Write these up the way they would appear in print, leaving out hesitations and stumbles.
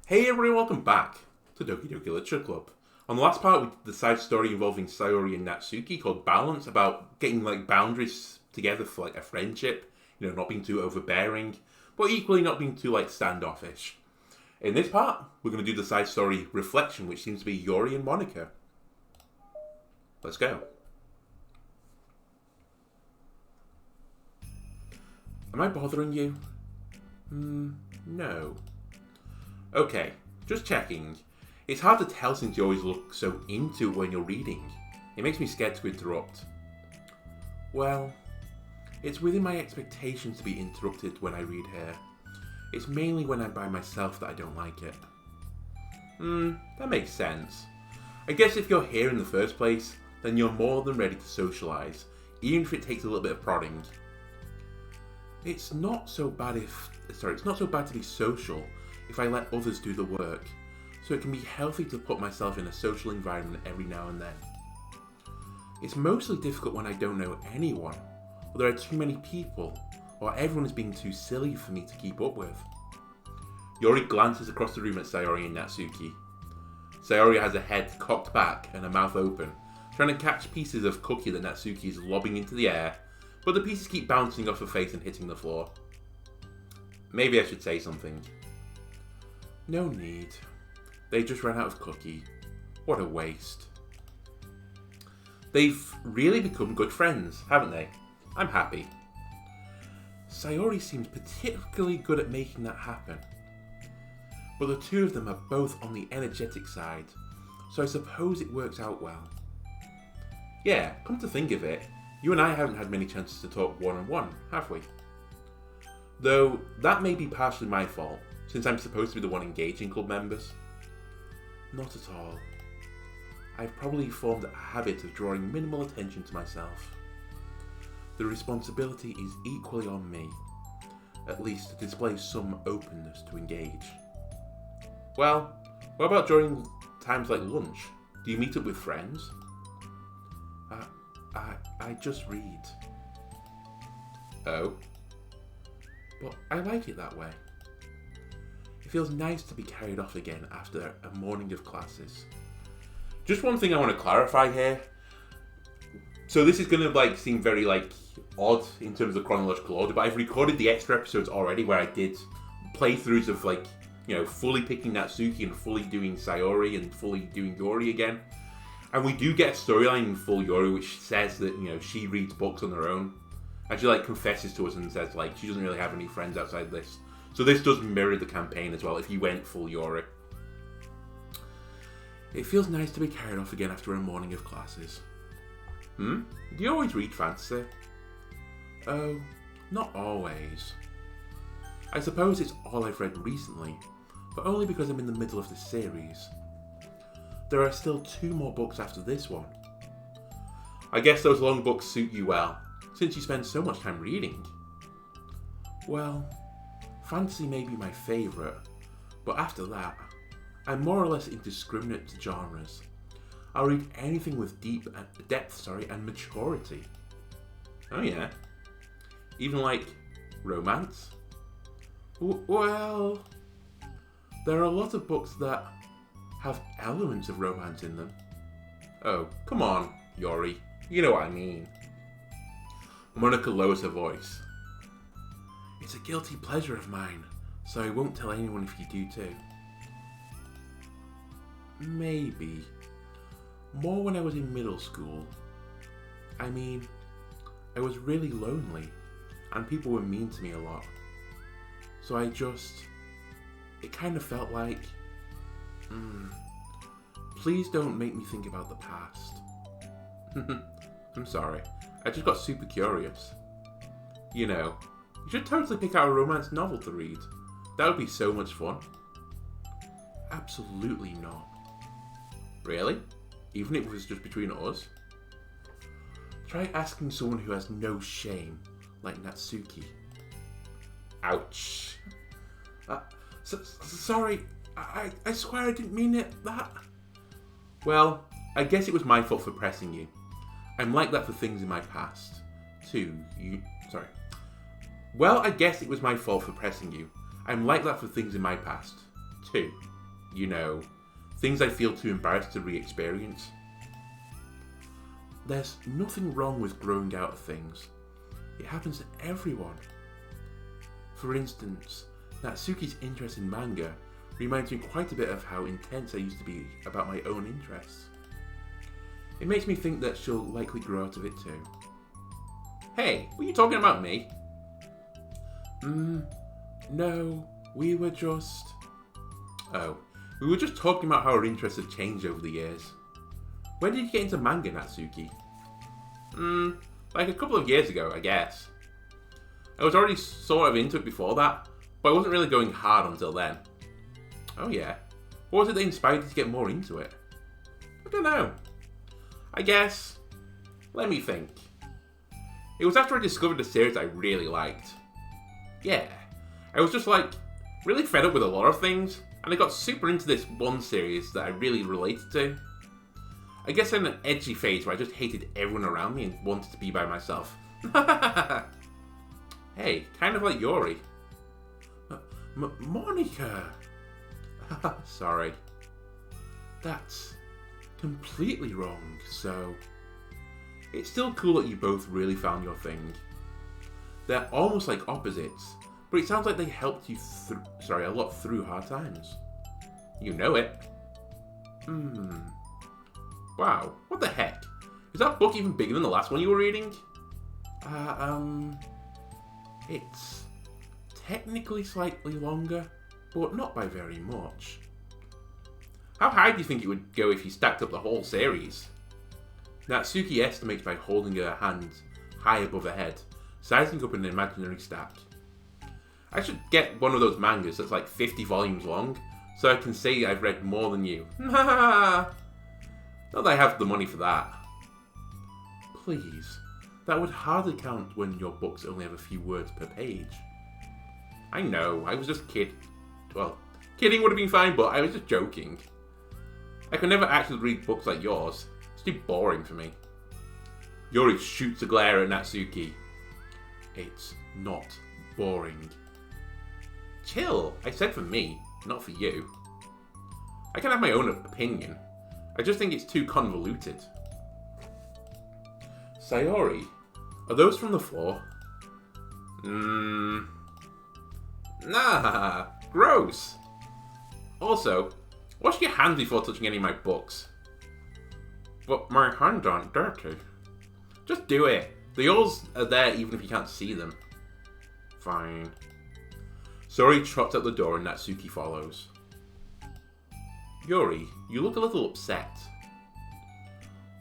Hey everybody, welcome back to Doki Literature Club. On the last part, we did the side story involving Sayoria and Natsuki called Balance, about getting boundaries together for a friendship, not being too overbearing, but equally not being too standoffish. In this part, we're going to do the side story Reflection, which seems to be Yuri and Monika. Let's go. Am I bothering you? No. Okay, just checking. It's hard to tell since you always look so into it when you're reading. It makes me scared to interrupt. Well, it's within my expectations to be interrupted when I read here. It's mainly when I'm by myself that I don't like it. That makes sense. I guess if you're here in the first place, then you're more than ready to socialise, even if it takes a little bit of prodding. It's not so bad to be social if I let others do the work, so it can be healthy to put myself in a social environment every now and then. It's mostly difficult when I don't know anyone, or there are too many people, or everyone is being too silly for me to keep up with. Yuri glances across the room at Sayoria and Natsuki. Sayoria has a head cocked back and a mouth open, trying to catch pieces of cookie that Natsuki is lobbing into the air, but the pieces keep bouncing off her face and hitting the floor. Maybe I should say something. No need. They just ran out of cookie. What a waste. They've really become good friends, haven't they? I'm happy. Sayori seems particularly good at making that happen. But the two of them are both on the energetic side, so I suppose it works out well. Yeah, come to think of it, you and I haven't had many chances to talk one-on-one, have we? Though, that may be partially my fault, since I'm supposed to be the one engaging club members. Not at all. I've probably formed a habit of drawing minimal attention to myself. The responsibility is equally on me, at least to display some openness to engage. Well, what about during times like lunch? Do you meet up with friends? I just read. Oh? But I like it that way. It feels nice to be carried off again after a morning of classes. Just one thing I want to clarify here. So this is going to seem very odd in terms of chronological order, but I've recorded the extra episodes already where I did playthroughs of fully picking Natsuki and fully doing Sayori and fully doing Yuri again. And we do get a storyline in full Yuri which says that, she reads books on her own. And she confesses to us and says she doesn't really have any friends outside this. So this does mirror the campaign as well if you went full Yuri. It feels nice to be carried off again after a morning of classes. Do you always read fantasy? Oh, not always. I suppose it's all I've read recently, but only because I'm in the middle of the series. There are still 2 more books after this one. I guess those long books suit you well, since you spend so much time reading. Well, fantasy may be my favourite, but after that, I'm more or less indiscriminate to genres. I'll read anything with depth and maturity. Oh yeah? Even romance? Well, there are a lot of books that have elements of romance in them. Oh, come on, Yuri. You know what I mean. Monika lowers her voice. It's a guilty pleasure of mine, so I won't tell anyone if you do too. Maybe. More when I was in middle school. I mean, I was really lonely, and people were mean to me a lot. So it kind of felt like, please don't make me think about the past. I'm sorry, I just got super curious. You should totally pick out a romance novel to read. That would be so much fun. Absolutely not. Really? Even if it was just between us? Try asking someone who has no shame, like Natsuki. Ouch. Sorry, I swear I didn't mean it that. Well, I guess it was my fault for pressing you. I'm like that for things in my past. Well, I guess it was my fault for pressing you. I'm like that for things in my past, too. You know, things I feel too embarrassed to re-experience. There's nothing wrong with growing out of things. It happens to everyone. For instance, Natsuki's interest in manga reminds me quite a bit of how intense I used to be about my own interests. It makes me think that she'll likely grow out of it too. Hey, were you talking about me? No, we were just... Oh, we were just talking about how our interests have changed over the years. When did you get into manga, Natsuki? Like a couple of years ago, I guess. I was already sort of into it before that, but I wasn't really going hard until then. Oh yeah? What was it that inspired you to get more into it? I don't know. I guess... Let me think. It was after I discovered a series I really liked. Yeah. I was just like, really fed up with a lot of things, and I got super into this one series that I really related to. I guess I'm in an edgy phase where I just hated everyone around me and wanted to be by myself. Hey, kind of like Yuri. Monika! Sorry. That's completely wrong, so... It's still cool that you both really found your thing. They're almost like opposites, but it sounds like they helped you a lot through hard times. You know it. Wow, what the heck? Is that book even bigger than the last one you were reading? It's technically slightly longer, but not by very much. How high do you think it would go if you stacked up the whole series? Natsuki estimates by holding her hand high above her head, sizing up an imaginary stack. I should get one of those mangas that's like 50 volumes long, so I can say I've read more than you. Not that I have the money for that. Please, that would hardly count when your books only have a few words per page. I know, I was just kidding would have been fine, but I was just joking. I could never actually read books like yours. It's too boring for me. Yuri shoots a glare at Natsuki. It's not boring. Chill, I said for me, not for you. I can have my own opinion. I just think it's too convoluted. Sayori, are those from the floor? Nah, gross. Also, wash your hands before touching any of my books. But my hands aren't dirty. Just do it. The yours are there even if you can't see them. Fine. Sayori trots out the door and Natsuki follows. Yuri, you look a little upset.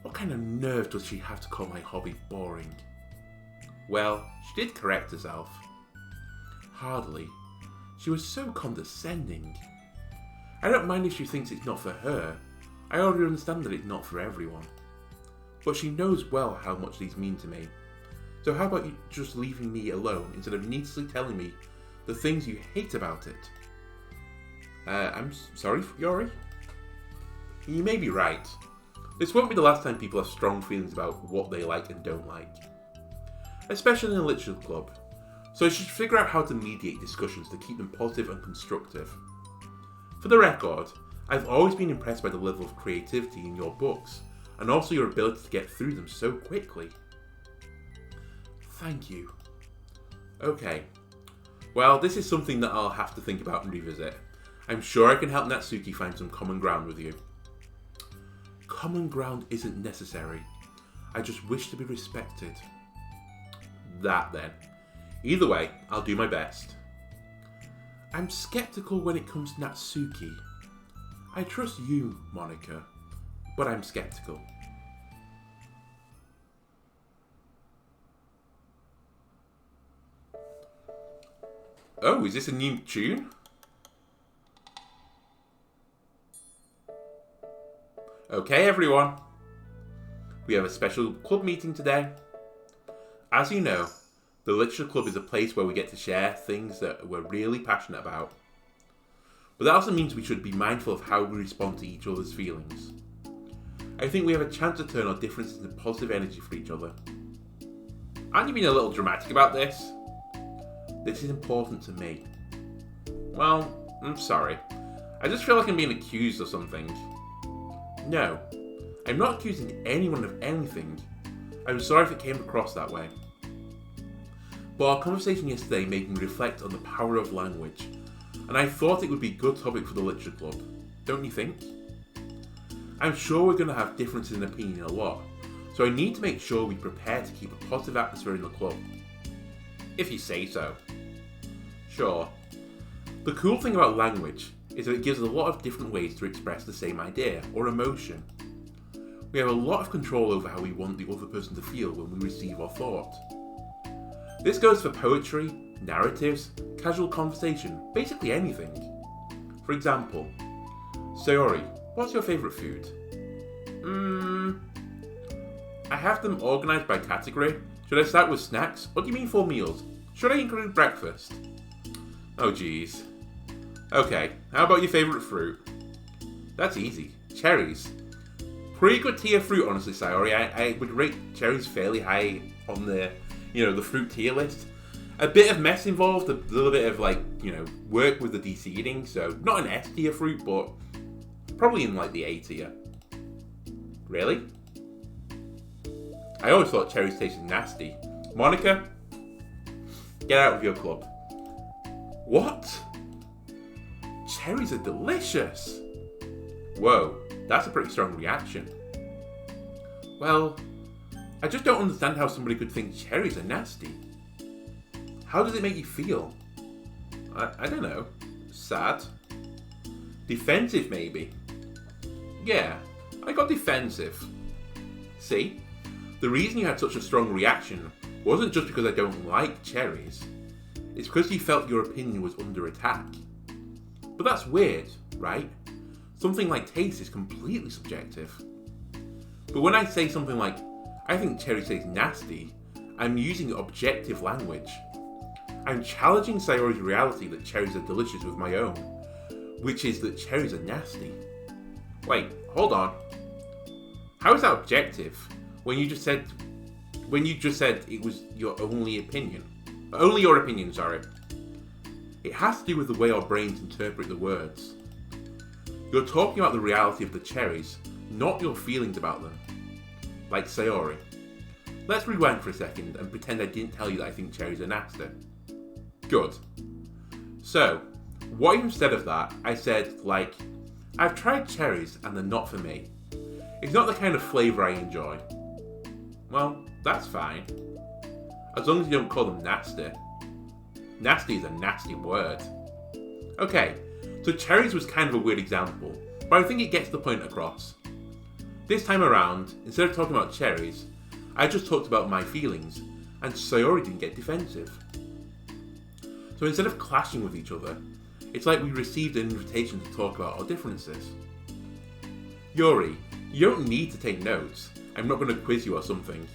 What kind of nerve does she have to call my hobby boring? Well, she did correct herself. Hardly. She was so condescending. I don't mind if she thinks it's not for her. I already understand that it's not for everyone. But she knows well how much these mean to me. So how about you just leaving me alone instead of needlessly telling me the things you hate about it? I'm sorry, Yuri? You may be right. This won't be the last time people have strong feelings about what they like and don't like. Especially in a literature club. So I should figure out how to mediate discussions to keep them positive and constructive. For the record, I've always been impressed by the level of creativity in your books, and also your ability to get through them so quickly. Thank you. Okay. Well, this is something that I'll have to think about and revisit. I'm sure I can help Natsuki find some common ground with you. Common ground isn't necessary. I just wish to be respected. That then. Either way, I'll do my best. I'm skeptical when it comes to Natsuki. I trust you, Monika, but I'm skeptical. Oh, is this a new tune? Okay, everyone. We have a special club meeting today. As you know, the Literature Club is a place where we get to share things that we're really passionate about. But that also means we should be mindful of how we respond to each other's feelings. I think we have a chance to turn our differences into positive energy for each other. Aren't you being a little dramatic about this? This is important to me. Well, I'm sorry. I just feel like I'm being accused of something. No, I'm not accusing anyone of anything. I'm sorry if it came across that way. But our conversation yesterday made me reflect on the power of language, and I thought it would be a good topic for the literature club. Don't you think? I'm sure we're going to have differences in opinion a lot, so I need to make sure we prepare to keep a positive atmosphere in the club. If you say so. Sure. The cool thing about language is that it gives us a lot of different ways to express the same idea or emotion. We have a lot of control over how we want the other person to feel when we receive our thought. This goes for poetry, narratives, casual conversation, basically anything. For example, Sayori, what's your favourite food? I have them organised by category. Should I start with snacks? What do you mean 4 meals? Should I include breakfast? Oh jeez. Okay, how about your favourite fruit? That's easy. Cherries. Pretty good tier fruit, honestly, Sayori. I would rate cherries fairly high on the fruit tier list. A bit of mess involved, a little bit of work with the de-seeding, so not an S tier fruit, but probably in the A tier. Really? I always thought cherries tasted nasty. Monika, get out of your club. What? Cherries are delicious. Whoa, that's a pretty strong reaction. Well, I just don't understand how somebody could think cherries are nasty. How does it make you feel? I don't know. Sad? Defensive, maybe? Yeah, I got defensive. See? The reason you had such a strong reaction wasn't just because I don't like cherries. It's because you felt your opinion was under attack. But that's weird, right? Something like taste is completely subjective. But when I say something like, I think cherries taste nasty, I'm using objective language. I'm challenging Sayori's reality that cherries are delicious with my own, which is that cherries are nasty. Wait, hold on. How is that objective when you just said it was your only opinion? Only your opinion, sorry. It has to do with the way our brains interpret the words. You're talking about the reality of the cherries, not your feelings about them. Like Sayori. Let's rewind for a second and pretend I didn't tell you that I think cherries are nasty. Good. So, what if instead of that, I said, I've tried cherries and they're not for me. It's not the kind of flavour I enjoy. Well, that's fine. As long as you don't call them nasty. Nasty is a nasty word. Okay, so cherries was kind of a weird example, but I think it gets the point across. This time around, instead of talking about cherries, I just talked about my feelings, and Sayori didn't get defensive. So instead of clashing with each other, it's like we received an invitation to talk about our differences. Yuri, you don't need to take notes. I'm not going to quiz you or something.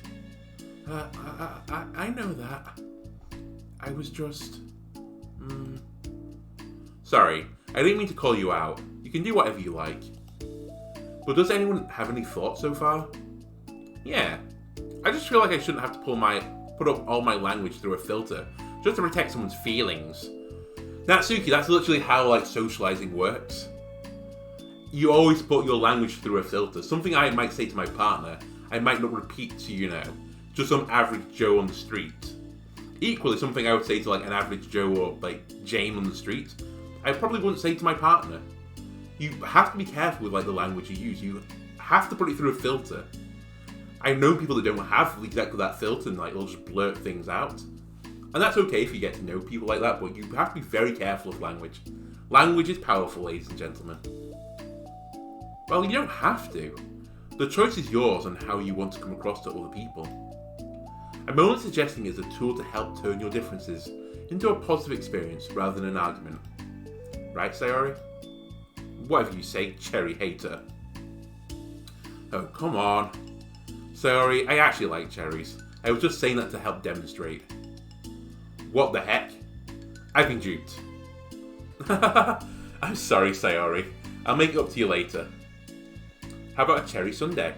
I know that. I was just... Sorry, I didn't mean to call you out. You can do whatever you like. But does anyone have any thoughts so far? Yeah. I just feel like I shouldn't have to put up all my language through a filter just to protect someone's feelings. Natsuki, that's literally how socializing works. You always put your language through a filter. Something I might say to my partner, I might not repeat to, just some average Joe on the street. Equally, something I would say to an average Joe or Jane on the street, I probably wouldn't say to my partner. You have to be careful with the language you use. You have to put it through a filter. I know people that don't have exactly that filter and they'll just blurt things out. And that's okay if you get to know people like that, but you have to be very careful of language. Language is powerful, ladies and gentlemen. Well, you don't have to. The choice is yours on how you want to come across to other people. I'm only suggesting it as a tool to help turn your differences into a positive experience rather than an argument. Right, Sayori? Whatever you say, cherry hater. Oh, come on. Sayori, I actually like cherries. I was just saying that to help demonstrate. What the heck? I've been duped. I'm sorry, Sayori. I'll make it up to you later. How about a cherry sundae?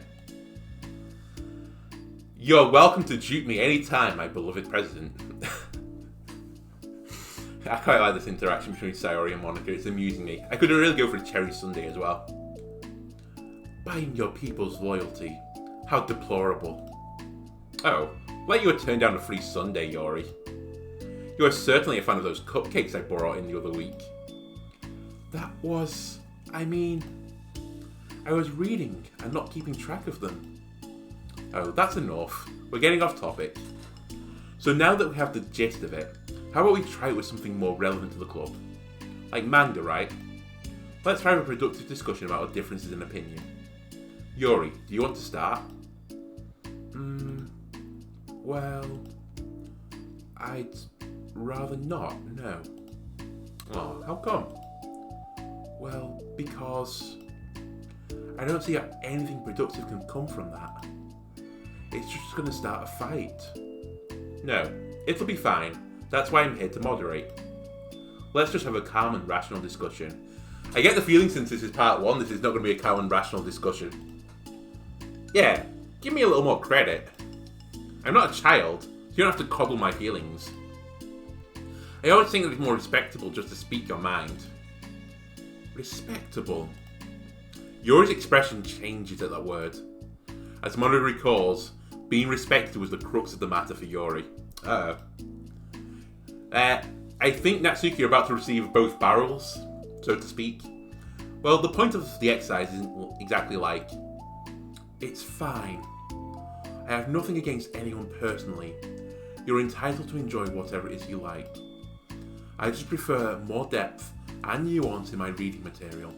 You're welcome to dupe me anytime, my beloved president. I quite like this interaction between Sayoria and Monika. It's amusing me. I could really go for a cherry sundae as well. Buying your people's loyalty. How deplorable. Oh, like you would turn down a free sundae, Yuri. You are certainly a fan of those cupcakes I brought in the other week. That was... I was reading and not keeping track of them. Oh, that's enough. We're getting off topic. So now that we have the gist of it, how about we try it with something more relevant to the club? Like manga, right? Let's have a productive discussion about our differences in opinion. Yuri, do you want to start? Well... I'd rather not, no. Oh, how come? Well, because... I don't see how anything productive can come from that. It's just going to start a fight. No, it'll be fine. That's why I'm here to moderate. Let's just have a calm and rational discussion. I get the feeling since this is part 1, this is not going to be a calm and rational discussion. Yeah, give me a little more credit. I'm not a child, so you don't have to coddle my feelings. I always think that it's more respectable just to speak your mind. Respectable. Yuri's expression changes at that word. As Monika recalls, being respected was the crux of the matter for Yuri. I think Natsuki are about to receive both barrels, so to speak. Well, the point of the exercise isn't exactly like, it's fine. I have nothing against anyone personally. You're entitled to enjoy whatever it is you like. I just prefer more depth and nuance in my reading material.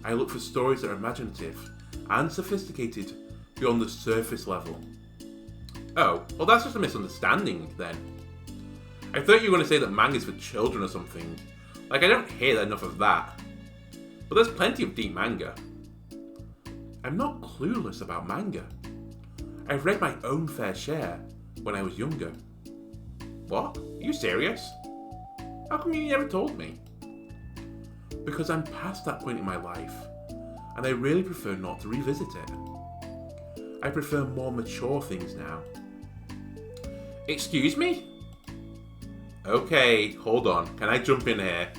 I look for stories that are imaginative and sophisticated beyond the surface level. Oh, well that's just a misunderstanding then. I thought you were going to say that manga's for children or something. Like, I don't hear enough of that. But there's plenty of deep manga. I'm not clueless about manga. I've read my own fair share when I was younger. What? Are you serious? How come you never told me? Because I'm past that point in my life, and I really prefer not to revisit it. I prefer more mature things now. Excuse me? Okay, hold on. Can I jump in here?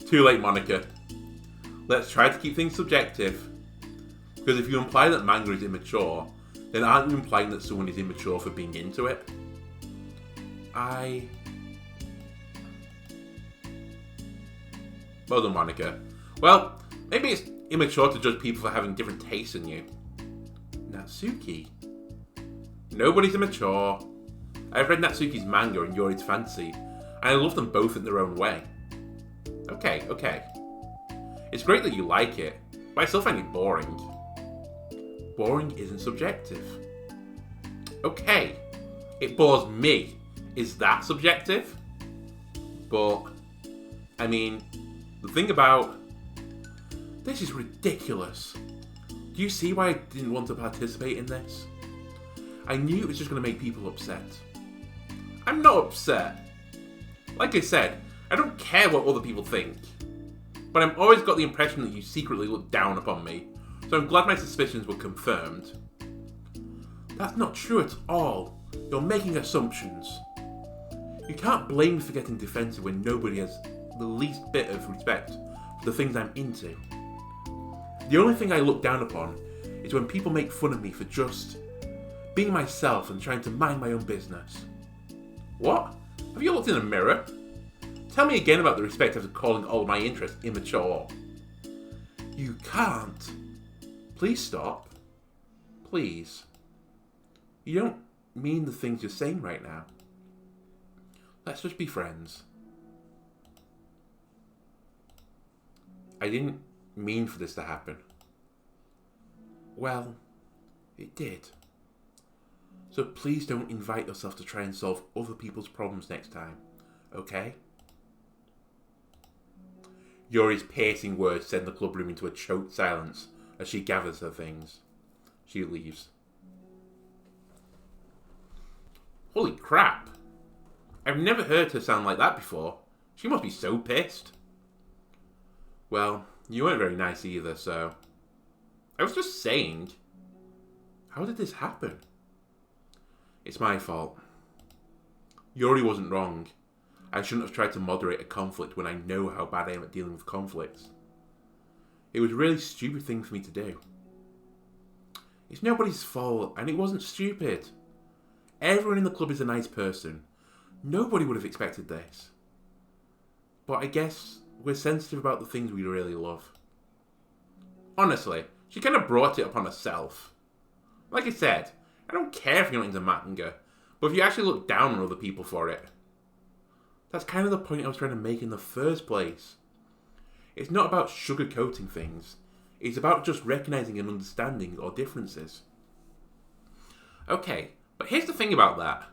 Too late, Monika. Let's try to keep things subjective. Because if you imply that manga is immature, then aren't you implying that someone is immature for being into it? Well done, Monika. Well, maybe it's immature to judge people for having different tastes than you. Natsuki? Nobody's immature. I've read Natsuki's manga and Yuri's fantasy, and I love them both in their own way. Okay. It's great that you like it, but I still find it boring. Boring isn't subjective. Okay, it bores me. Is that subjective? But, the thing about... This is ridiculous. Do you see why I didn't want to participate in this? I knew it was just going to make people upset. I'm not upset. Like I said, I don't care what other people think. But I've always got the impression that you secretly look down upon me, so I'm glad my suspicions were confirmed. That's not true at all. You're making assumptions. You can't blame me for getting defensive when nobody has the least bit of respect for the things I'm into. The only thing I look down upon is when people make fun of me for just being myself and trying to mind my own business. What? Have you looked in a mirror? Tell me again about the respect after calling all my interests immature. You can't. Please stop. Please. You don't mean the things you're saying right now. Let's just be friends. I didn't mean for this to happen. Well, it did. So please don't invite yourself to try and solve other people's problems next time, okay? Yuri's piercing words send the club room into a choked silence as she gathers her things. She leaves. Holy crap! I've never heard her sound like that before. She must be so pissed. Well, you weren't very nice either, so... I was just saying. How did this happen? It's my fault. Yuri wasn't wrong. I shouldn't have tried to moderate a conflict when I know how bad I am at dealing with conflicts. It was a really stupid thing for me to do. It's nobody's fault, and it wasn't stupid. Everyone in the club is a nice person. Nobody would have expected this. But I guess we're sensitive about the things we really love. Honestly, she kind of brought it upon herself. Like I said, I don't care if you're not into manga, but if you actually look down on other people for it. That's kind of the point I was trying to make in the first place. It's not about sugarcoating things. It's about just recognizing and understanding our differences. Okay, but here's the thing about that.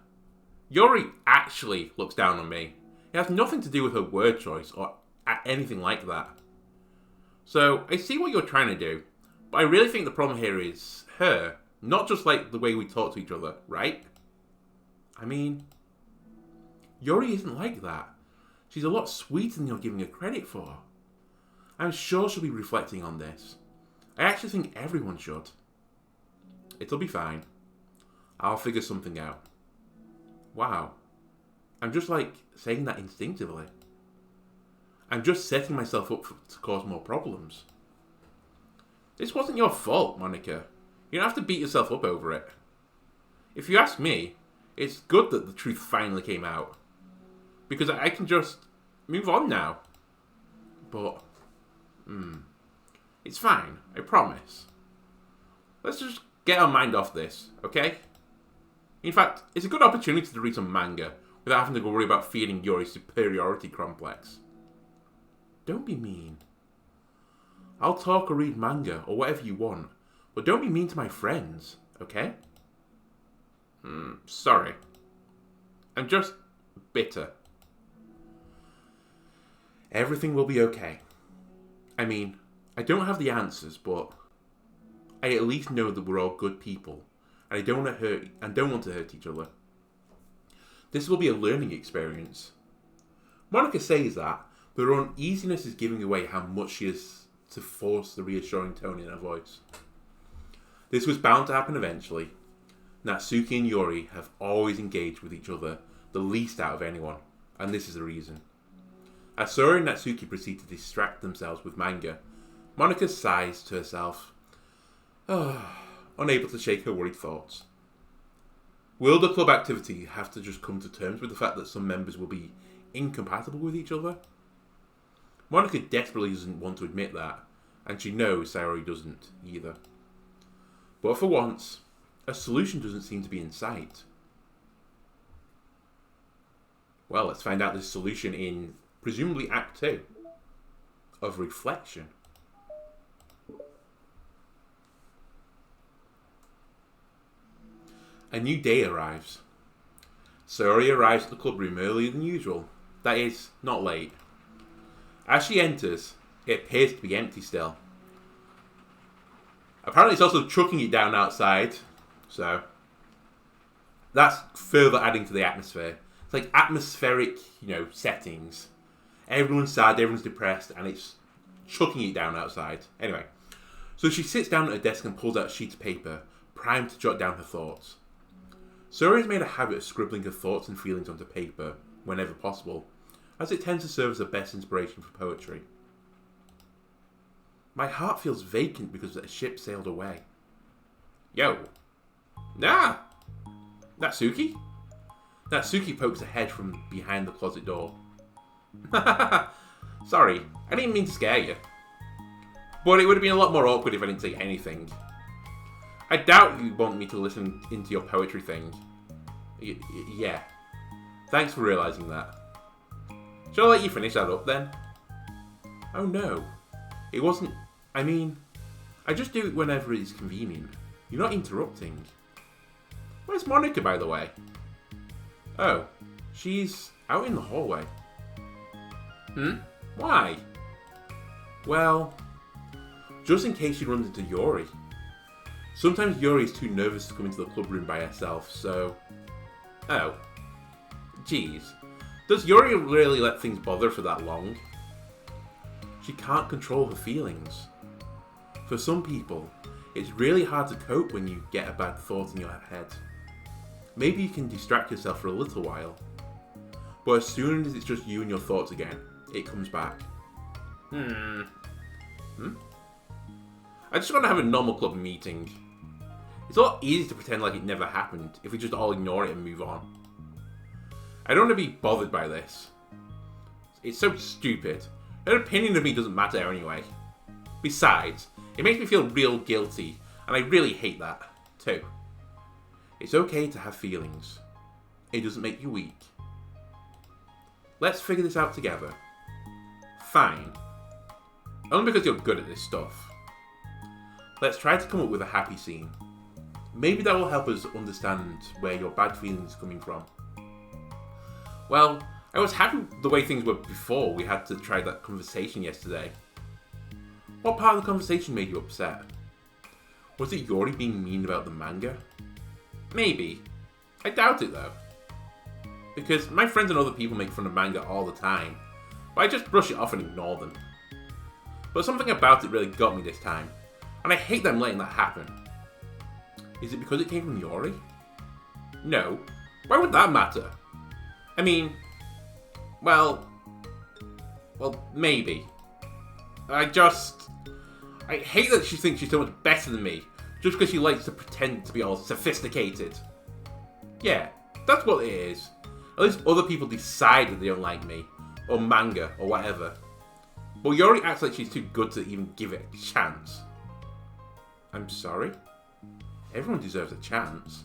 Yuri actually looks down on me. It has nothing to do with her word choice or anything like that. So, I see what you're trying to do, but I really think the problem here is her, not just like the way we talk to each other, right? I mean, Yuri isn't like that. She's a lot sweeter than you're giving her credit for. I'm sure she'll be reflecting on this. I actually think everyone should. It'll be fine. I'll figure something out. Wow. I'm just like saying that instinctively. I'm just setting myself up to cause more problems. This wasn't your fault, Monika. You don't have to beat yourself up over it. If you ask me, it's good that the truth finally came out. Because I can just move on now. But, it's fine, I promise. Let's just get our mind off this, okay? In fact, it's a good opportunity to read some manga without having to worry about feeling Yuri's superiority complex. Don't be mean. I'll talk or read manga or whatever you want, but don't be mean to my friends, okay? Sorry. I'm just bitter. Everything will be okay. I mean, I don't have the answers, but I at least know that we're all good people, and I don't want to hurt each other. This will be a learning experience. Monika says that, but her uneasiness is giving away how much she is to force the reassuring tone in her voice. This was bound to happen eventually. Natsuki and Yuri have always engaged with each other the least out of anyone, and this is the reason. As Sayoria and Natsuki proceed to distract themselves with manga, Monika sighs to herself, unable to shake her worried thoughts. Will the club activity have to just come to terms with the fact that some members will be incompatible with each other? Monika desperately doesn't want to admit that, and she knows Sayoria doesn't either. But for once, a solution doesn't seem to be in sight. Well, let's find out the solution in, presumably, Act 2 of Reflection. A new day arrives. Sayoria arrives at the club room earlier than usual. That is, not late. As she enters, it appears to be empty still. Apparently it's also chucking it down outside, so that's further adding to the atmosphere. It's like atmospheric, settings. Everyone's sad, everyone's depressed, and it's chucking it down outside. Anyway, so she sits down at her desk and pulls out a sheet of paper, primed to jot down her thoughts. Sayoria's made a habit of scribbling her thoughts and feelings onto paper whenever possible, as it tends to serve as the best inspiration for poetry. My heart feels vacant because the ship sailed away. Yo. Nah! Natsuki? Natsuki pokes her head from behind the closet door. Sorry, I didn't mean to scare you. But it would have been a lot more awkward if I didn't say anything. I doubt you want me to listen into your poetry thing. Yeah. Thanks for realising that. Shall I let you finish that up then? Oh no. It wasn't... I mean, I just do it whenever it's convenient. You're not interrupting. Where's Monika, by the way? Oh, she's out in the hallway. Why? Well, just in case she runs into Yuri. Sometimes Yuri is too nervous to come into the club room by herself, so... Oh. Jeez. Does Yuri really let things bother for that long? She can't control her feelings. For some people, it's really hard to cope when you get a bad thought in your head. Maybe you can distract yourself for a little while. But as soon as it's just you and your thoughts again, it comes back. I just want to have a normal club meeting. It's a lot easier to pretend like it never happened if we just all ignore it and move on. I don't want to be bothered by this. It's so stupid. Her opinion of me doesn't matter anyway. Besides, it makes me feel real guilty, and I really hate that, too. It's okay to have feelings. It doesn't make you weak. Let's figure this out together. Fine. Only because you're good at this stuff. Let's try to come up with a happy scene. Maybe that will help us understand where your bad feelings are coming from. Well, I was happy the way things were before we had to try that conversation yesterday. What part of the conversation made you upset? Was it Yuri being mean about the manga? Maybe. I doubt it though. Because my friends and other people make fun of manga all the time, but I just brush it off and ignore them. But something about it really got me this time, and I hate them letting that happen. Is it because it came from Yuri? No. Why would that matter? I mean, well, maybe. I hate that she thinks she's so much better than me, just because she likes to pretend to be all sophisticated. Yeah, that's what it is. At least other people decide that they don't like me, or manga, or whatever. But Yuri acts like she's too good to even give it a chance. I'm sorry? Everyone deserves a chance.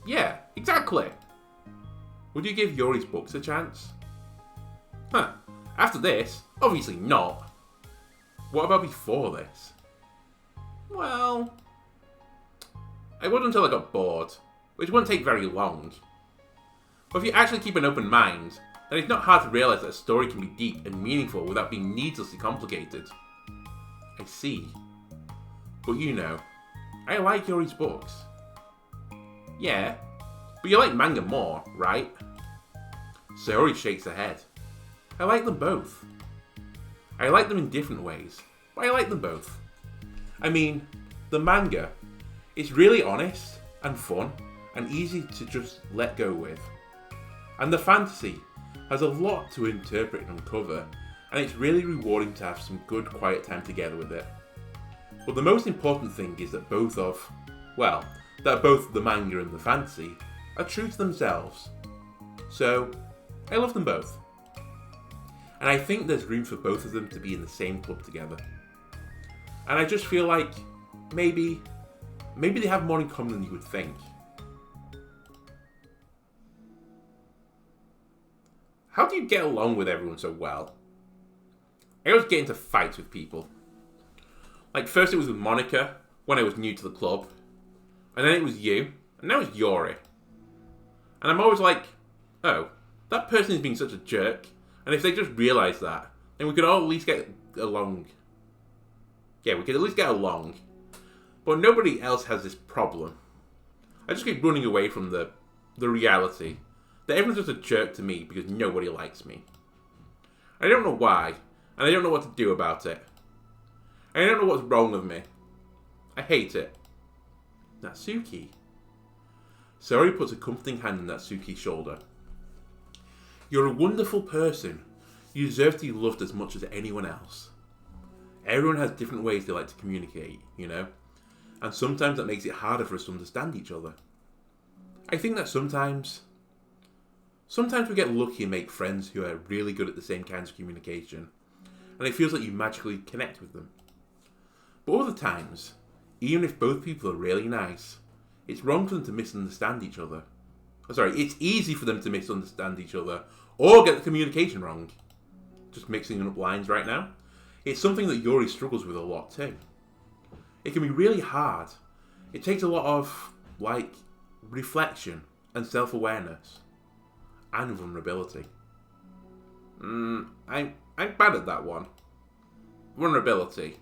Yeah, exactly. Would you give Yuri's books a chance? Huh. After this, obviously not. What about before this? Well, I would until I got bored, which wouldn't take very long. But if you actually keep an open mind, then it's not hard to realise that a story can be deep and meaningful without being needlessly complicated. I see. But you know, I like Yuri's books. Yeah, but you like manga more, right? Sayori shakes her head. I like them both. I like them in different ways, but I like them both. I mean, the manga is really honest and fun and easy to just let go with. And the fantasy has a lot to interpret and uncover, and it's really rewarding to have some good quiet time together with it. But the most important thing is that both the manga and the fantasy are true to themselves. So, I love them both. And I think there's room for both of them to be in the same club together. And I just feel like maybe they have more in common than you would think. How do you get along with everyone so well? I always get into fights with people. Like, first it was with Monika, when I was new to the club. And then it was you, and now it's Yuri. And I'm always like, oh, that person is being such a jerk. And if they just realise that, then we could all at least get along. Yeah, we could at least get along. But nobody else has this problem. I just keep running away from the reality that everyone's just a jerk to me because nobody likes me. I don't know why, and I don't know what to do about it. I don't know what's wrong with me. I hate it. Natsuki. Sayori puts a comforting hand on Natsuki's shoulder. You're a wonderful person. You deserve to be loved as much as anyone else. Everyone has different ways they like to communicate, you know? And sometimes that makes it harder for us to understand each other. I think that sometimes we get lucky and make friends who are really good at the same kinds of communication. And it feels like you magically connect with them. But other times, even if both people are really nice, it's wrong for them to misunderstand each other. It's easy for them to misunderstand each other or get the communication wrong. Just mixing up lines right now. It's something that Yuri struggles with a lot too. It can be really hard. It takes a lot of, reflection and self-awareness. And vulnerability. I'm bad at that one. Vulnerability.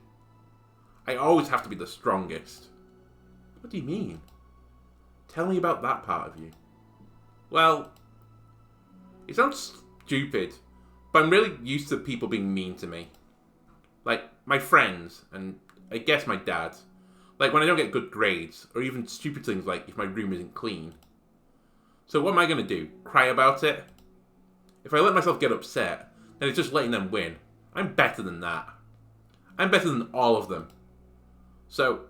I always have to be the strongest. What do you mean? Tell me about that part of you. Well, it sounds stupid, but I'm really used to people being mean to me. Like, my friends, and I guess my dad. Like, when I don't get good grades, or even stupid things like if my room isn't clean. So what am I going to do? Cry about it? If I let myself get upset, then it's just letting them win. I'm better than that. I'm better than all of them. So,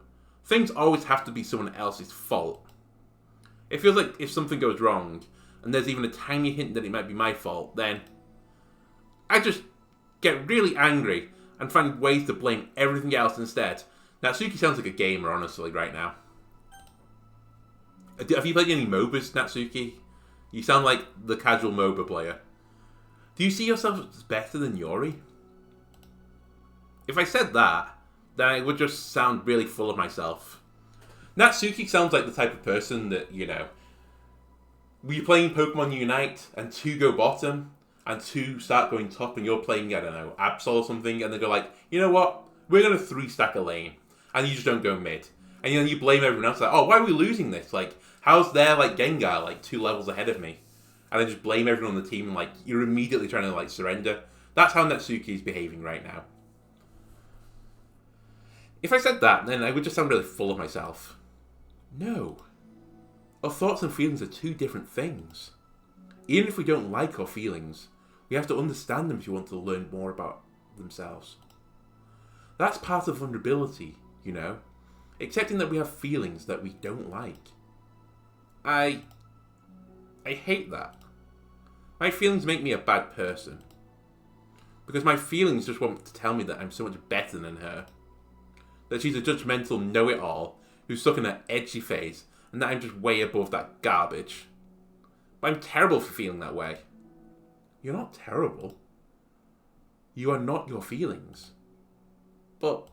things always have to be someone else's fault. It feels like if something goes wrong, and there's even a tiny hint that it might be my fault, then I just get really angry and find ways to blame everything else instead. Natsuki sounds like a gamer, honestly, right now. Have you played any MOBAs, Natsuki? You sound like the casual MOBA player. Do you see yourself as better than Yuri? If I said that, then I would just sound really full of myself. Natsuki sounds like the type of person that, you know, you're playing Pokemon Unite and 2 go bottom and 2 start going top and you're playing, I don't know, Absol or something, and they go like, you know what, we're going to 3-stack a lane, and you just don't go mid. And you blame everyone else, like, oh, why are we losing this? Like, how's their, like, Gengar, like, 2 levels ahead of me? And then just blame everyone on the team, and, like, you're immediately trying to, like, surrender. That's how Natsuki is behaving right now. If I said that, then I would just sound really full of myself. No. Our thoughts and feelings are 2 different things. Even if we don't like our feelings, we have to understand them if we want to learn more about themselves. That's part of vulnerability, you know? Accepting that we have feelings that we don't like. I hate that. My feelings make me a bad person. Because my feelings just want to tell me that I'm so much better than her. That she's a judgmental know-it-all who's stuck in her edgy phase, and that I'm just way above that garbage. But I'm terrible for feeling that way. You're not terrible. You are not your feelings. But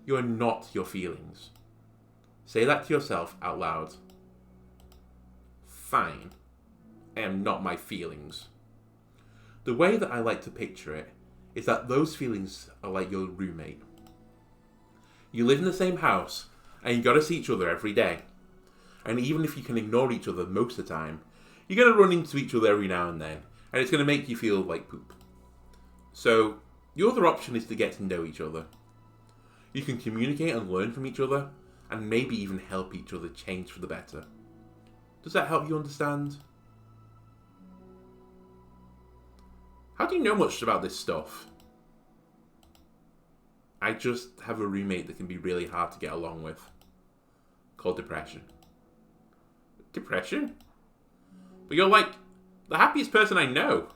you are not your feelings. Say that to yourself out loud. Fine. I am not my feelings. The way that I like to picture it is that those feelings are like your roommate. You live in the same house, and you gotta see each other every day. And even if you can ignore each other most of the time, you're gonna run into each other every now and then, and it's gonna make you feel like poop. So, the other option is to get to know each other. You can communicate and learn from each other, and maybe even help each other change for the better. Does that help you understand? How do you know much about this stuff? I just have a roommate that can be really hard to get along with. Called depression. Depression? But you're like the happiest person I know.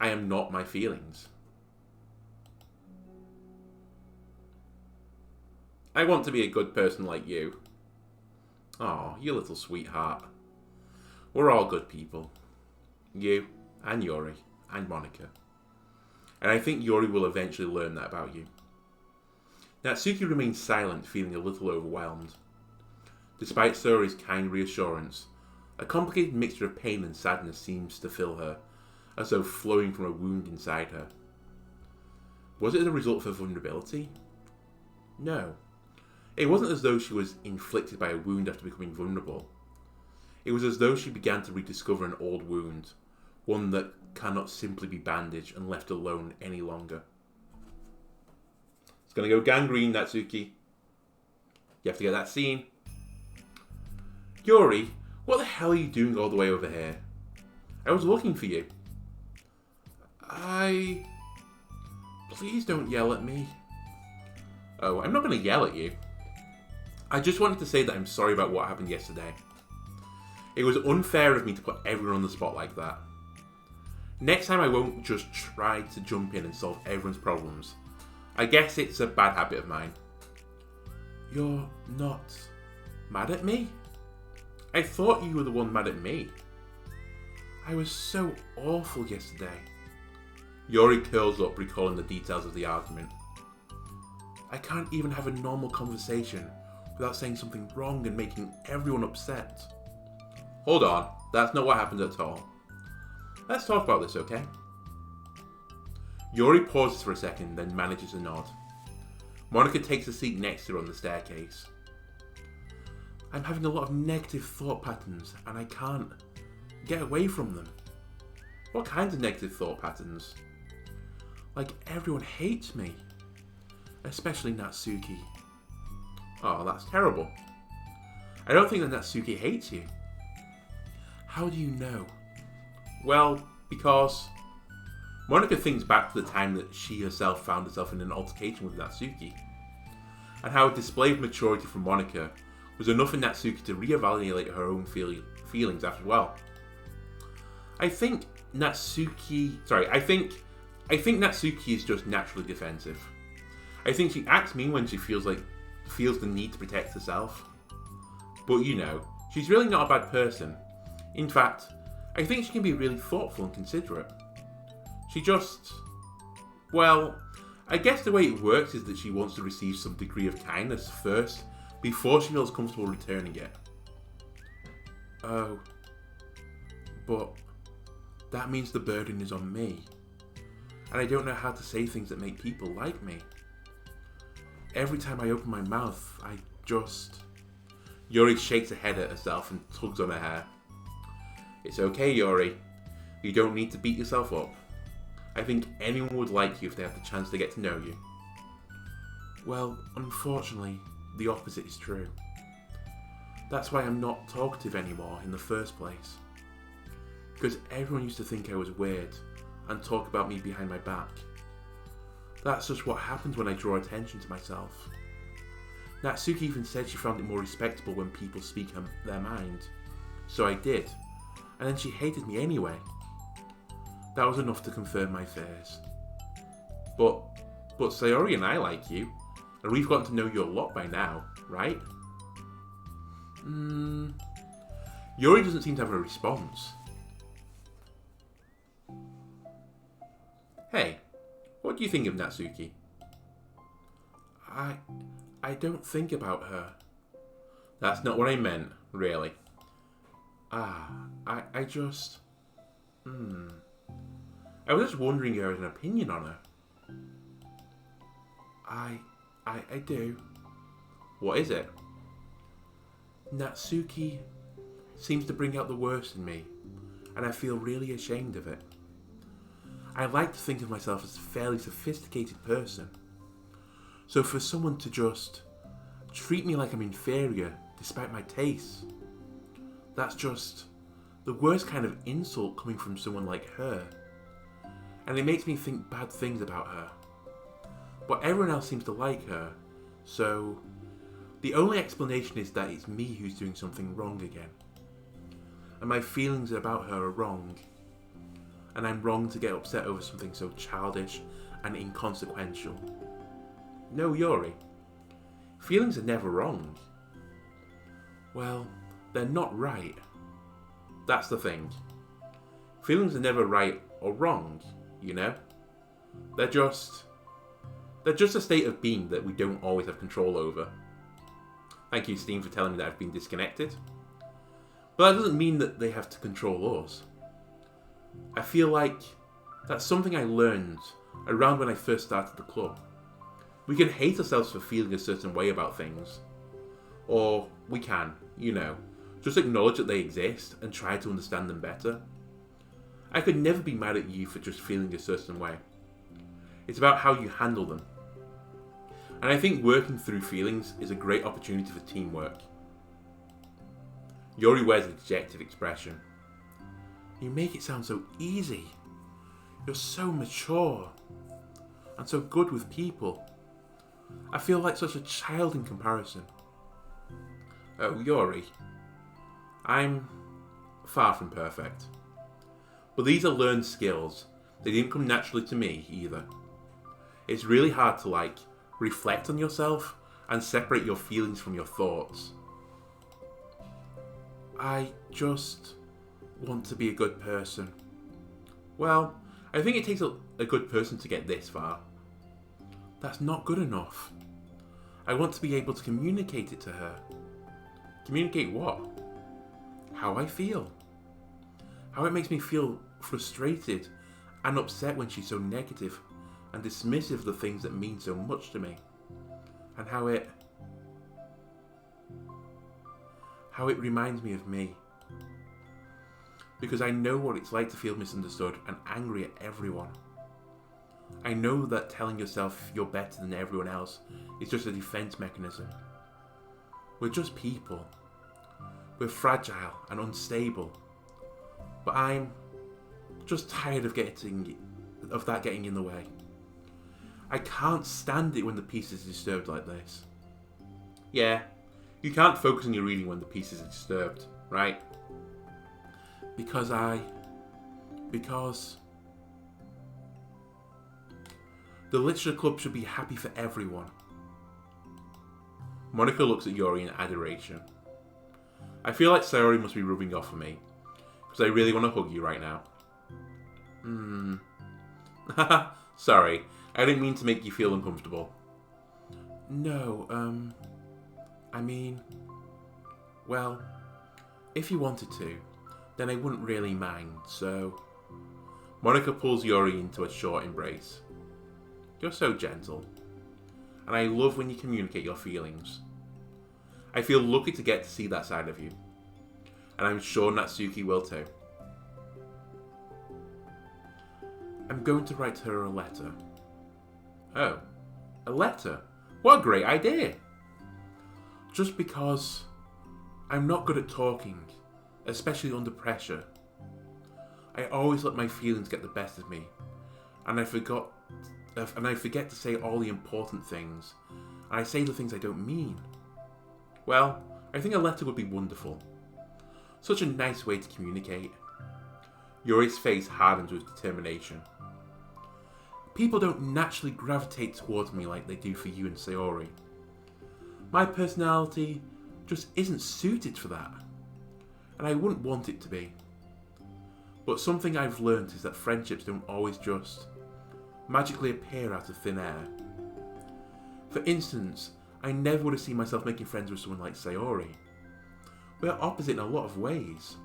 I am not my feelings. I want to be a good person like you. Aw, you little sweetheart. We're all good people. You, and Yuri, and Monika. And I think Yuri will eventually learn that about you. Natsuki remains silent, feeling a little overwhelmed. Despite Sayori's kind reassurance, a complicated mixture of pain and sadness seems to fill her, as though flowing from a wound inside her. Was it the result of her vulnerability? No. It wasn't as though she was inflicted by a wound after becoming vulnerable. It was as though she began to rediscover an old wound, one that cannot simply be bandaged and left alone any longer. It's gonna go gangrene, Natsuki. You have to get that scene. Yuri, what the hell are you doing all the way over here? I was looking for you. Please don't yell at me. Oh, I'm not gonna yell at you. I just wanted to say that I'm sorry about what happened yesterday. It was unfair of me to put everyone on the spot like that. Next time I won't just try to jump in and solve everyone's problems. I guess it's a bad habit of mine. You're not mad at me? I thought you were the one mad at me. I was so awful yesterday. Yuri curls up, recalling the details of the argument. I can't even have a normal conversation without saying something wrong and making everyone upset. Hold on, that's not what happened at all. Let's talk about this, okay? Yuri pauses for a second, then manages a nod. Monika takes a seat next to her on the staircase. I'm having a lot of negative thought patterns, and I can't get away from them. What kinds of negative thought patterns? Like everyone hates me. Especially Natsuki. Oh, that's terrible. I don't think that Natsuki hates you. How do you know? Well, Because Monika thinks back to the time that she herself found herself in an altercation with Natsuki, and how a display of maturity from Monika was enough in Natsuki to reevaluate her own feelings after well. I think Natsuki is just naturally defensive. I think she acts mean when she feels the need to protect herself. But you know, she's really not a bad person. In fact, I think she can be really thoughtful and considerate. She just... Well, I guess the way it works is that she wants to receive some degree of kindness first, before she feels comfortable returning it. Oh. But that means the burden is on me. And I don't know how to say things that make people like me. Every time I open my mouth, I just... Yuri shakes her head at herself and tugs on her hair. It's okay, Yuri. You don't need to beat yourself up. I think anyone would like you if they had the chance to get to know you. Well, unfortunately, the opposite is true. That's why I'm not talkative anymore in the first place. Because everyone used to think I was weird and talk about me behind my back. That's just what happens when I draw attention to myself. Natsuki even said she found it more respectable when people speak their mind. So I did. And then she hated me anyway. That was enough to confirm my fears. But Sayoria and I like you. And we've gotten to know you a lot by now, right? Yuri doesn't seem to have a response. Hey, what do you think of Natsuki? I don't think about her. That's not what I meant, really. I just... I was just wondering if you had an opinion on her. I do. What is it? Natsuki seems to bring out the worst in me, and I feel really ashamed of it. I like to think of myself as a fairly sophisticated person. So for someone to just treat me like I'm inferior despite my tastes, that's just the worst kind of insult coming from someone like her. And it makes me think bad things about her. But everyone else seems to like her, so the only explanation is that it's me who's doing something wrong again. And my feelings about her are wrong. And I'm wrong to get upset over something so childish and inconsequential. No, Yuri. Feelings are never wrong. Well, they're not right. That's the thing. Feelings are never right or wrong, you know? They're just a state of being that we don't always have control over. Thank you, Steam, for telling me that I've been disconnected. But that doesn't mean that they have to control us. I feel like that's something I learned around when I first started the club. We can hate ourselves for feeling a certain way about things. Or we can, you know, just acknowledge that they exist and try to understand them better. I could never be mad at you for just feeling a certain way. It's about how you handle them. And I think working through feelings is a great opportunity for teamwork. Yuri wears a dejected expression. You make it sound so easy. You're so mature. And so good with people. I feel like such a child in comparison. Oh, Yuri. I'm far from perfect. But these are learned skills. They didn't come naturally to me, either. It's really hard to, reflect on yourself and separate your feelings from your thoughts. I just want to be a good person. Well, I think it takes a good person to get this far. That's not good enough. I want to be able to communicate it to her. Communicate what? How I feel. How it makes me feel frustrated and upset when she's so negative and dismissive of the things that mean so much to me. And how it reminds me of me. Because I know what it's like to feel misunderstood and angry at everyone. I know that telling yourself you're better than everyone else is just a defense mechanism. We're just people. We're fragile and unstable. But I'm Just tired of that getting in the way. I can't stand it when the piece is disturbed like this. Yeah, you can't focus on your reading when the piece is disturbed, right? Because the literature club should be happy for everyone. Monika looks at Yuri in adoration. I feel like Sayoria must be rubbing off on me, because I really want to hug you right now. Haha, sorry, I didn't mean to make you feel uncomfortable. No, I mean, well, if you wanted to, then I wouldn't really mind, so... Monika pulls Yuri into a short embrace. You're so gentle, and I love when you communicate your feelings. I feel lucky to get to see that side of you, and I'm sure Natsuki will too. I'm going to write her a letter. Oh, a letter? What a great idea! Just because I'm not good at talking, especially under pressure. I always let my feelings get the best of me, and I forget to say all the important things, and I say the things I don't mean. Well, I think a letter would be wonderful. Such a nice way to communicate. Yuri's face hardens with determination. People don't naturally gravitate towards me like they do for you and Sayori. My personality just isn't suited for that, and I wouldn't want it to be. But something I've learned is that friendships don't always just magically appear out of thin air. For instance, I never would have seen myself making friends with someone like Sayori. We're opposite in a lot of ways.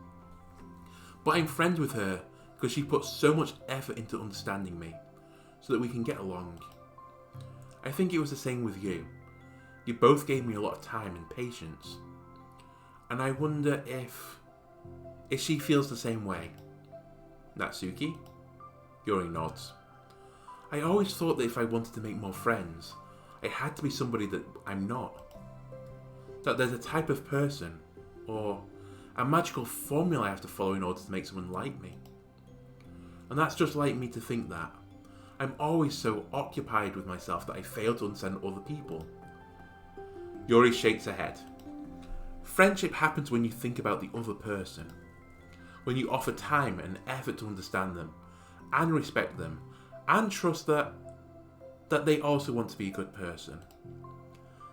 But I'm friends with her because she puts so much effort into understanding me, so that we can get along. I think it was the same with you. You both gave me a lot of time and patience. And I wonder if she feels the same way. Natsuki? Yuri nods. I always thought that if I wanted to make more friends, I had to be somebody that I'm not. That there's a type of person, or a magical formula I have to follow in order to make someone like me. And that's just like me to think that. I'm always so occupied with myself that I fail to understand other people. Yuri shakes her head. Friendship happens when you think about the other person. When you offer time and effort to understand them, and respect them, and trust that they also want to be a good person.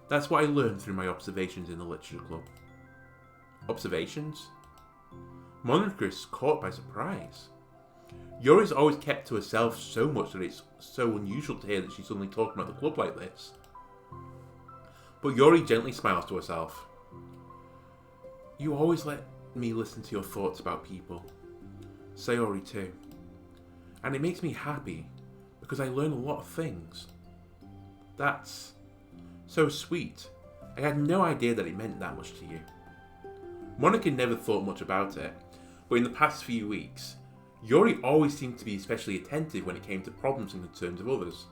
That's what I learned through my observations in the literature club. Observations? Monika is caught by surprise. Yuri's always kept to herself so much that it's so unusual to hear that she's suddenly talking about the club like this. But Yuri gently smiles to herself. You always let me listen to your thoughts about people. Sayori too. And it makes me happy, because I learn a lot of things. That's so sweet. I had no idea that it meant that much to you. Monika never thought much about it, but in the past few weeks, Yuri always seemed to be especially attentive when it came to problems and concerns of others.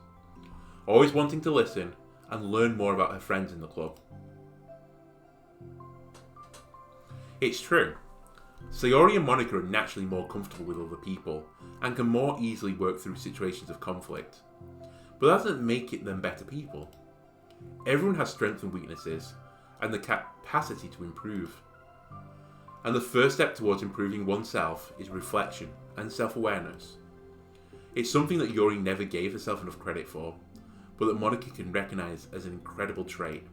Always wanting to listen and learn more about her friends in the club. It's true. Sayori and Monika are naturally more comfortable with other people and can more easily work through situations of conflict. But that doesn't make them better people. Everyone has strengths and weaknesses, and the capacity to improve. And the first step towards improving oneself is reflection and self-awareness. It's something that Yuri never gave herself enough credit for, but that Monika can recognise as an incredible trait.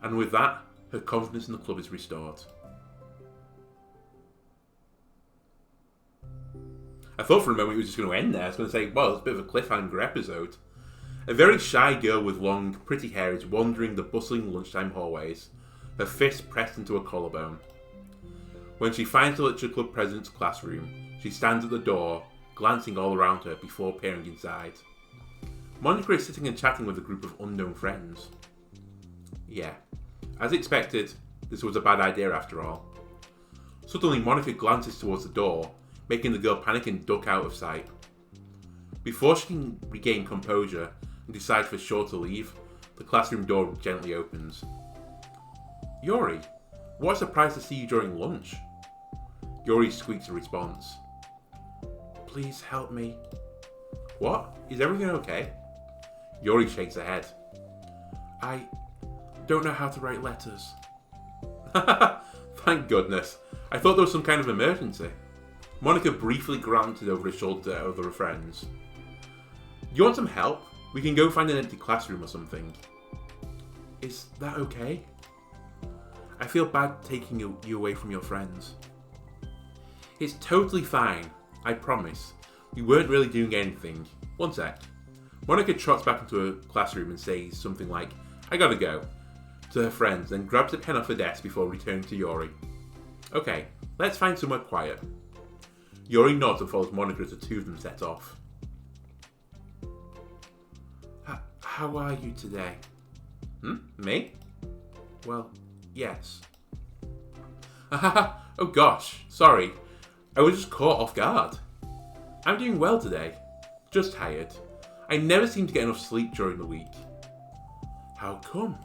And with that, her confidence in the club is restored. I thought for a moment it was just going to end there. I was going to say, well, it's a bit of a cliffhanger episode. A very shy girl with long, pretty hair is wandering the bustling lunchtime hallways, her fist pressed into a collarbone. When she finds the literature club president's classroom, she stands at the door, glancing all around her before peering inside. Monika is sitting and chatting with a group of unknown friends. Yeah, as expected, this was a bad idea after all. Suddenly, Monika glances towards the door, making the girl panic and duck out of sight. Before she can regain composure and decide for sure to leave, the classroom door gently opens. Yuri, what a surprise to see you during lunch. Yuri squeaks a response. Please help me. What? Is everything okay? Yuri shakes her head. I don't know how to write letters. Thank goodness. I thought there was some kind of emergency. Monika briefly glances over her shoulder to other friends. You want some help? We can go find an empty classroom or something. Is that okay? I feel bad taking you away from your friends. It's totally fine. I promise. We weren't really doing anything. One sec. Monika trots back into her classroom and says something like, I gotta go, to her friends, then grabs a pen off her desk before returning to Yuri. Okay, let's find somewhere quiet. Yuri nods and follows Monika as the two of them set off. How are you today? Me? Well, yes. Oh gosh, sorry. I was just caught off guard. I'm doing well today. Just tired. I never seem to get enough sleep during the week. How come?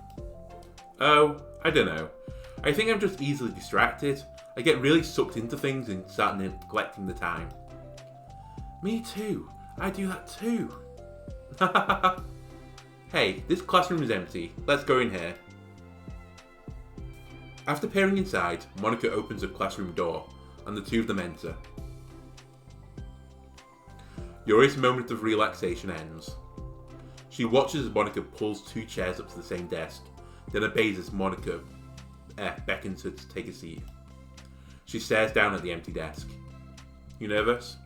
Oh, I don't know. I think I'm just easily distracted. I get really sucked into things and start neglecting the time. Me too. I do that too. Hey, this classroom is empty. Let's go in here. After peering inside, Monika opens the classroom door and the two of them enter. Yuri's moment of relaxation ends. She watches as Monika pulls two chairs up to the same desk, then obeys as Monika beckons her to take a seat. She stares down at the empty desk. You nervous?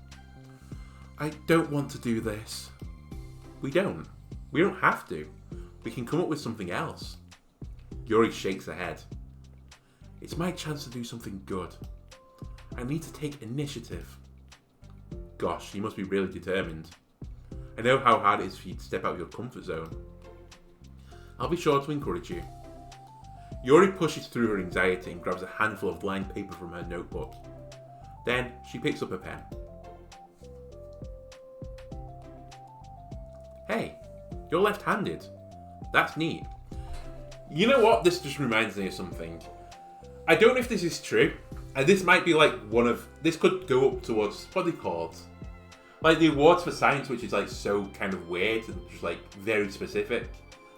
I don't want to do this. We don't. We don't have to. We can come up with something else. Yuri shakes her head. It's my chance to do something good. I need to take initiative. Gosh, you must be really determined. I know how hard it is for you to step out of your comfort zone. I'll be sure to encourage you. Yuri pushes through her anxiety and grabs a handful of lined paper from her notebook. Then, she picks up a pen. Hey, you're left-handed. That's neat. You know what? This just reminds me of something. I don't know if this is true. And this might be like this could go up towards, what are they called? Like the awards for science, which is like so kind of weird and just like very specific.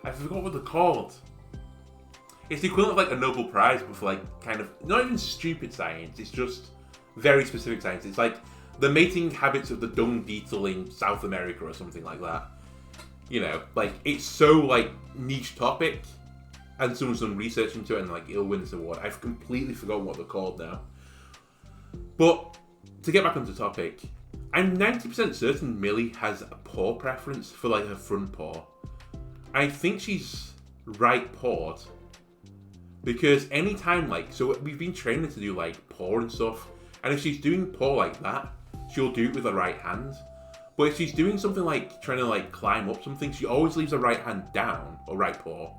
I forgot what they're called. It's the equivalent of like a Nobel Prize, but for like kind of, not even stupid science, it's just very specific science. It's like the mating habits of the dung beetle in South America or something like that. You know, like it's so like niche topic, and someone's done research into it and like it'll win this award. I've completely forgotten what they're called now. But to get back onto the topic, I'm 90% certain Millie has a paw preference for like her front paw. I think she's right-pawed. Because anytime like, so we've been training her to do like paw and stuff, and if she's doing paw like that, she'll do it with her right hand. But if she's doing something like trying to like climb up something, she always leaves her right hand down, or right paw.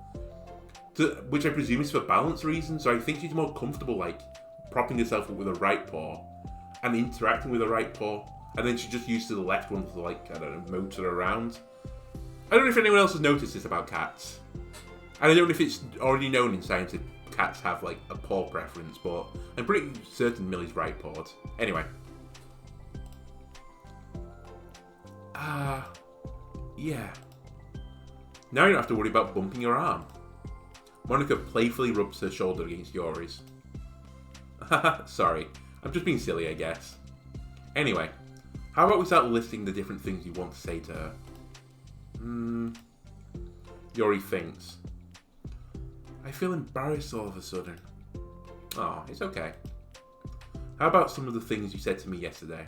Which I presume is for balance reasons, so I think she's more comfortable like propping herself up with her right paw and interacting with her right paw, and then she just uses the left one to like, I don't know, motor around. I don't know if anyone else has noticed this about cats. And I don't know if it's already known in science that cats have like a paw preference, but I'm pretty certain Millie's right-pawed. Anyway. Yeah. Now you don't have to worry about bumping your arm. Monika playfully rubs her shoulder against Yuri's. Sorry, I'm just being silly, I guess. Anyway, how about we start listing the different things you want to say to her? Yuri thinks. I feel embarrassed all of a sudden. Oh, it's okay. How about some of the things you said to me yesterday?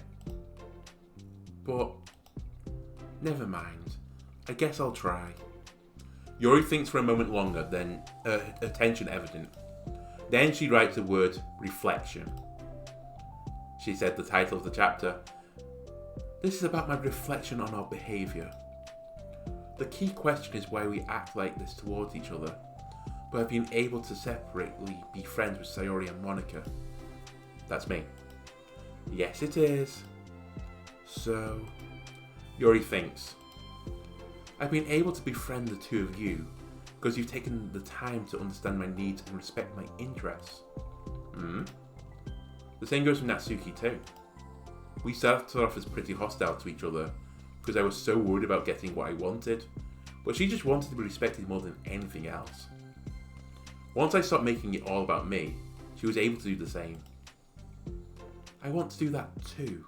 But, never mind. I guess I'll try. Yuri thinks for a moment longer, then attention evident. Then she writes the word reflection. She said the title of the chapter. This is about my reflection on our behaviour. The key question is why we act like this towards each other, but have been able to separately be friends with Sayoria and Monika. That's me. Yes, it is. So, Yuri thinks. I've been able to befriend the two of you because you've taken the time to understand my needs and respect my interests. The same goes for Natsuki too. We started off as pretty hostile to each other because I was so worried about getting what I wanted, but she just wanted to be respected more than anything else. Once I stopped making it all about me, she was able to do the same. I want to do that too.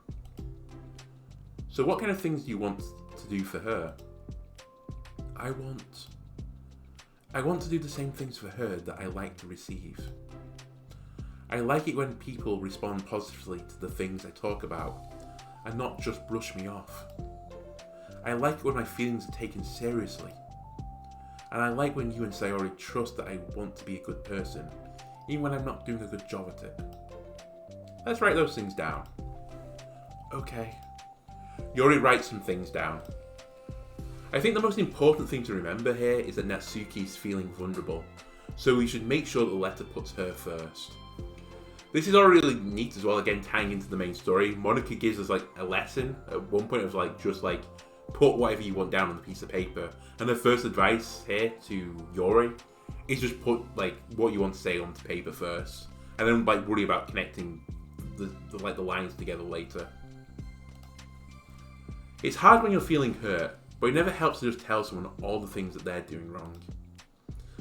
So what kind of things do you want to do for her? I want to do the same things for her that I like to receive. I like it when people respond positively to the things I talk about and not just brush me off. I like it when my feelings are taken seriously. And I like when you and Sayori trust that I want to be a good person, even when I'm not doing a good job at it. Let's write those things down. Okay. Yuri writes some things down. I think the most important thing to remember here is that Natsuki is feeling vulnerable, so we should make sure that the letter puts her first. This is all really neat as well, again tying into the main story. Monika gives us like a lesson at one point of just put whatever you want down on a piece of paper. And her first advice here to Yuri is just put what you want to say onto paper first, and then worry about connecting the lines together later. It's hard when you're feeling hurt, but it never helps to just tell someone all the things that they're doing wrong.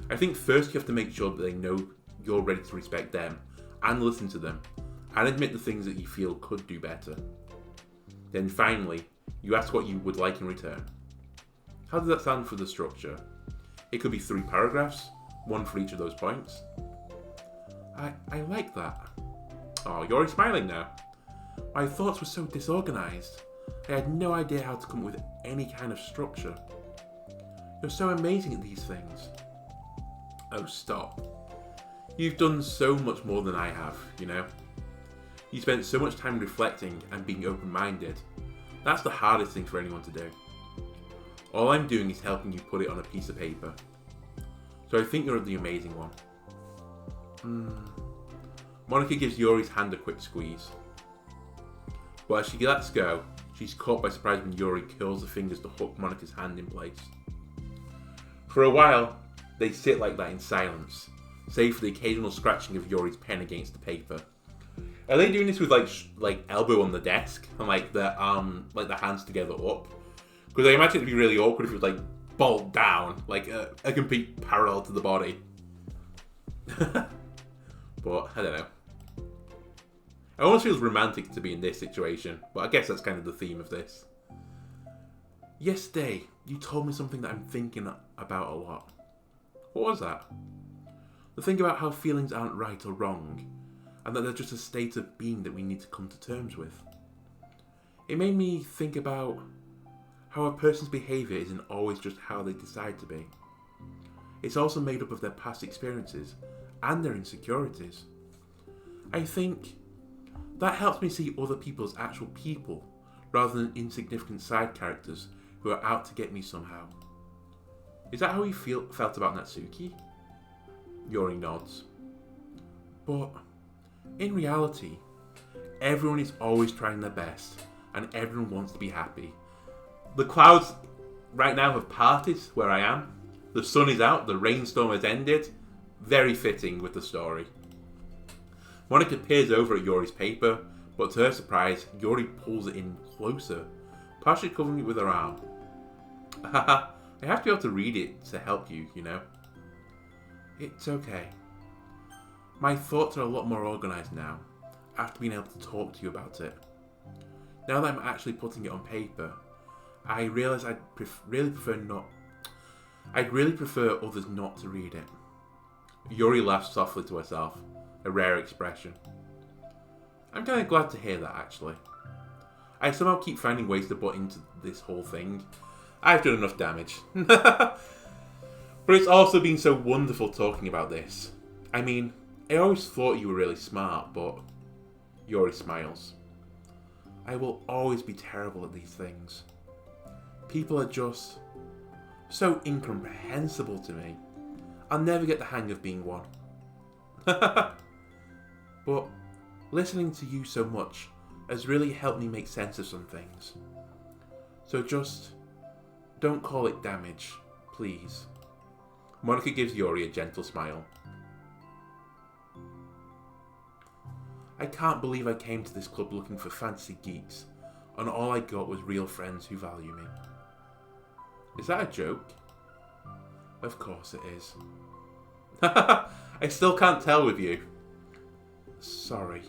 I think first you have to make sure that they know you're ready to respect them and listen to them and admit the things that you feel could do better. Then finally, you ask what you would like in return. How does that sound for the structure? It could be 3 paragraphs, 1 for each of those points. I like that. Oh, you're already smiling now. My thoughts were so disorganized. I had no idea how to come up with any kind of structure. You're so amazing at these things. Oh, stop. You've done so much more than I have, you know? You spent so much time reflecting and being open-minded. That's the hardest thing for anyone to do. All I'm doing is helping you put it on a piece of paper. So I think you're the amazing one. Monika gives Yuri's hand a quick squeeze. But as she lets go, she's caught by surprise when Yuri curls the fingers to hook Monika's hand in place. For a while, they sit like that in silence, save for the occasional scratching of Yuri's pen against the paper. Are they doing this with elbow on the desk and the hands together up? Because I imagine it'd be really awkward if it was bolt down, a complete parallel to the body. But I don't know. It almost feels romantic to be in this situation, but I guess that's kind of the theme of this. Yesterday, you told me something that I'm thinking about a lot. What was that? The thing about how feelings aren't right or wrong, and that they're just a state of being that we need to come to terms with. It made me think about how a person's behaviour isn't always just how they decide to be. It's also made up of their past experiences and their insecurities. I think that helps me see other people as actual people, rather than insignificant side characters who are out to get me somehow. Is that how you felt about Natsuki? Yuri nods. But in reality, everyone is always trying their best, and everyone wants to be happy. The clouds right now have parted where I am. The sun is out, the rainstorm has ended. Very fitting with the story. Monika peers over at Yuri's paper, but to her surprise, Yuri pulls it in closer, partially covering it with her arm. Haha, I have to be able to read it to help you, you know. It's okay. My thoughts are a lot more organised now, after being able to talk to you about it. Now that I'm actually putting it on paper, I realise I'd really prefer others not to read it. Yuri laughs softly to herself, a rare expression. I'm kind of glad to hear that, actually. I somehow keep finding ways to butt into this whole thing. I've done enough damage. But it's also been so wonderful talking about this. I mean, I always thought you were really smart, but... Yuri smiles. I will always be terrible at these things. People are just so incomprehensible to me. I'll never get the hang of being one. But listening to you so much has really helped me make sense of some things. So just don't call it damage, please. Monika gives Yuri a gentle smile. I can't believe I came to this club looking for fantasy geeks, and all I got was real friends who value me. Is that a joke? Of course it is. I still can't tell with you. Sorry.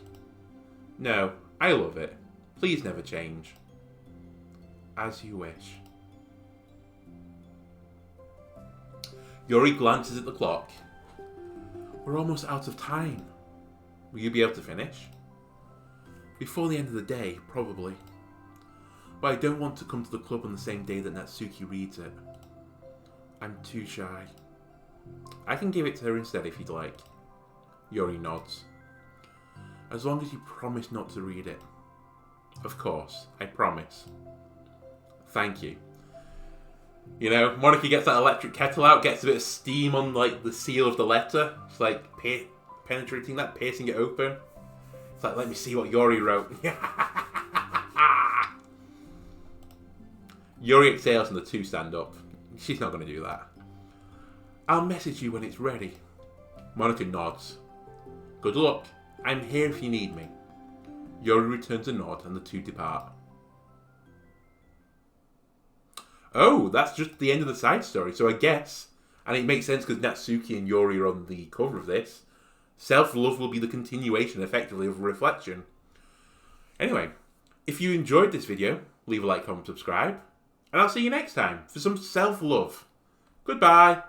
No, I love it. Please never change. As you wish. Yuri glances at the clock. We're almost out of time. Will you be able to finish? Before the end of the day, probably. But I don't want to come to the club on the same day that Natsuki reads it. I'm too shy. I can give it to her instead if you'd like. Yuri nods. As long as you promise not to read it. Of course, I promise. Thank you. You know, Monika gets that electric kettle out, gets a bit of steam on like the seal of the letter. It's like penetrating that, piercing it open. It's like, let me see what Yuri wrote. Yuri exhales and the two stand up. She's not going to do that. I'll message you when it's ready. Monika nods. Good luck. I'm here if you need me. Yuri returns a nod and the two depart. Oh, that's just the end of the side story. So I guess, and it makes sense because Natsuki and Yuri are on the cover of this, self-love will be the continuation, effectively, of Reflection. Anyway, if you enjoyed this video, leave a like, comment, subscribe, and I'll see you next time for some self-love. Goodbye.